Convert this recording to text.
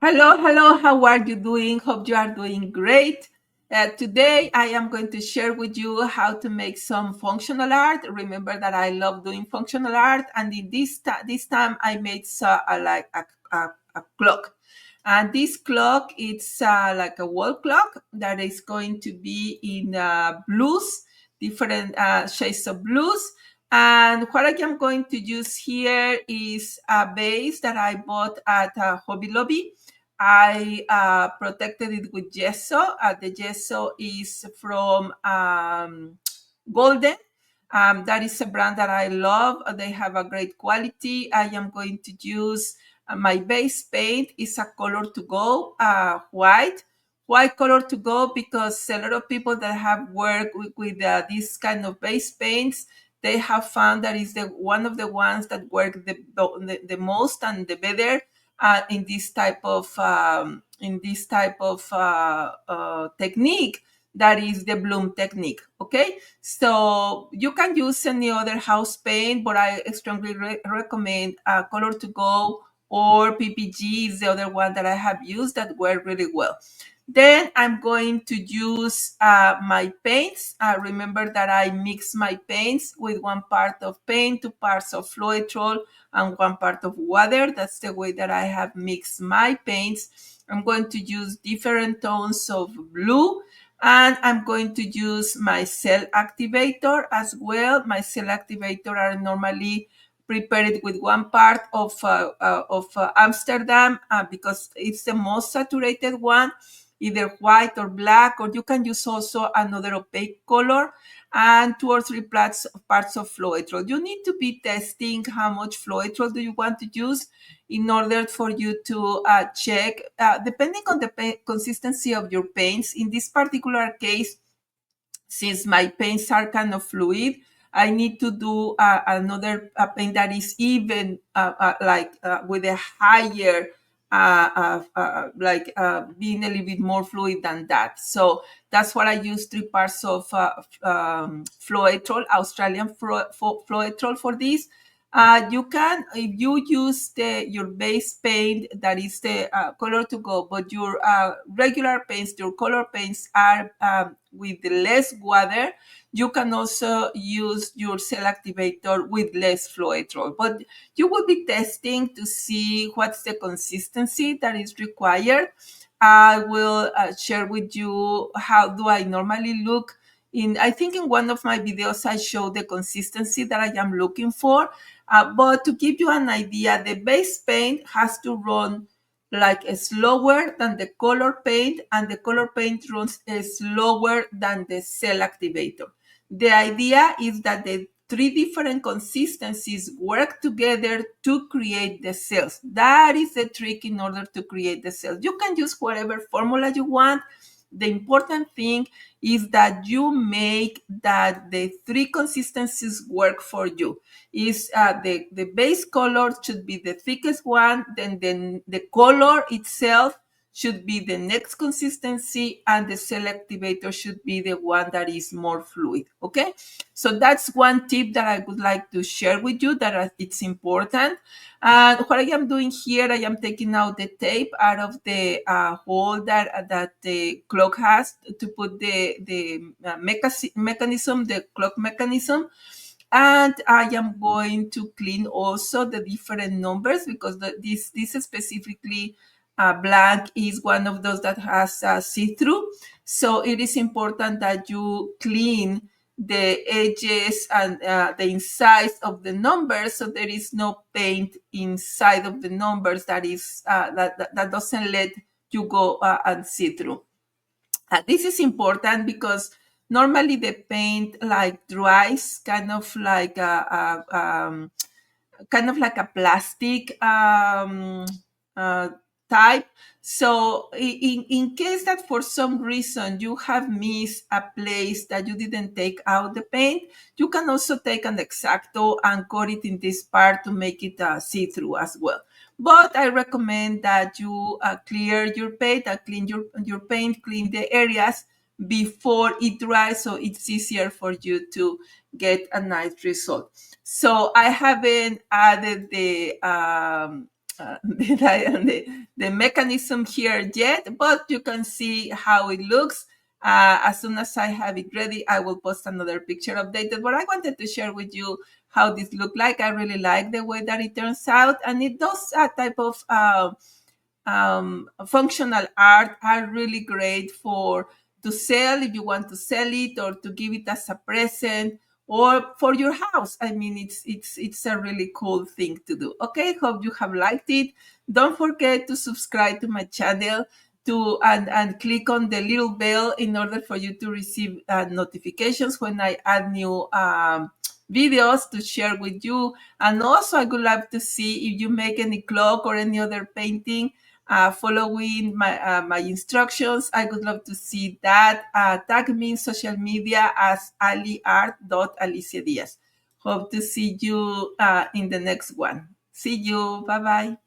Hello, hello. How are you doing? Hope you are doing great. Today, I am going to share with you how to make some functional art. Remember that I love doing functional art, and in this time, I made like a clock. And this clock, it's like a wall clock that is going to be in blues, different shades of blues. And what I am going to use here is a base that I bought at Hobby Lobby. I protected it with gesso. The gesso is from Golden. That is a brand that I love. They have a great quality. I am going to use my base paint is a color to go, white. White color to go because a lot of people that have worked with this kind of base paints, they have found that is the one of the ones that work the most and the better in this type of technique, that is the bloom technique. Okay, so you can use any other house paint, but I strongly recommend color to go, or PPG is the other one that I have used that work really well. Then I'm going to use my paints. Remember that I mix my paints with 1 part of paint, 2 parts of Floetrol, and 1 part of water. That's the way that I have mixed my paints. I'm going to use different tones of blue, and I'm going to use my cell activator as well. My cell activator are normally prepared with 1 part of Amsterdam because it's the most saturated one, either white or black, or you can use also another opaque color, and 2 or 3 parts of Floetrol. You need to be testing how much Floetrol do you want to use in order for you to check, depending on the consistency of your paints. In this particular case, since my paints are kind of fluid, I need to do another paint that is even with a higher, being a little bit more fluid than that. So that's what I use, 3 parts of Floetrol, Australian Floetrol for this. You can, if you use your base paint, that is the color to go, but your regular paints, your color paints are with less water, you can also use your cell activator with less Floetrol. But you will be testing to see what's the consistency that is required. I will share with you how do I normally look. I think in one of my videos, I show the consistency that I am looking for. But to give you an idea, the base paint has to run like slower than the color paint, and the color paint runs slower than the cell activator. The idea is that the 3 different consistencies work together to create the cells. That is the trick in order to create the cells. You can use whatever formula you want. The important thing is that you make that the 3 consistencies work for you. Is the base color should be the thickest one, then the color itself should be the next consistency, and the cell activator should be the one that is more fluid. Okay, so that's one tip that I would like to share with you, that it's important. And what I am doing here, I am taking out the tape out of the hole that the clock has, to put the mechanism, the clock mechanism. And I am going to clean also the different numbers, because this specifically blank is one of those that has see-through. So it is important that you clean the edges and the insides of the numbers, so there is no paint inside of the numbers that doesn't let you go and see through. This is important because normally the paint like dries kind of like a plastic uh, type. So in case that for some reason you have missed a place that you didn't take out the paint, you can also take an X-Acto and cut it in this part to make it see-through as well. But I recommend that you clear your paint, clean your paint, clean the areas before it dries, so it's easier for you to get a nice result. So I haven't added the mechanism here yet, but you can see how it looks. As soon as I have it ready, I will post another picture updated. But I wanted to share with you how this look like. I really like the way that it turns out, and it does a type of functional art are really great for to sell if you want to sell it, or to give it as a present, or for your house. I mean, it's a really cool thing to do. Okay, hope you have liked it. Don't forget to subscribe to my channel, to and click on the little bell in order for you to receive notifications when I add new videos to share with you. And also, I would love to see if you make any clock or any other painting following my instructions. I would love to see that. Tag me in social media as aliart.aliciadiaz. Hope to see you in the next one. See you. Bye bye.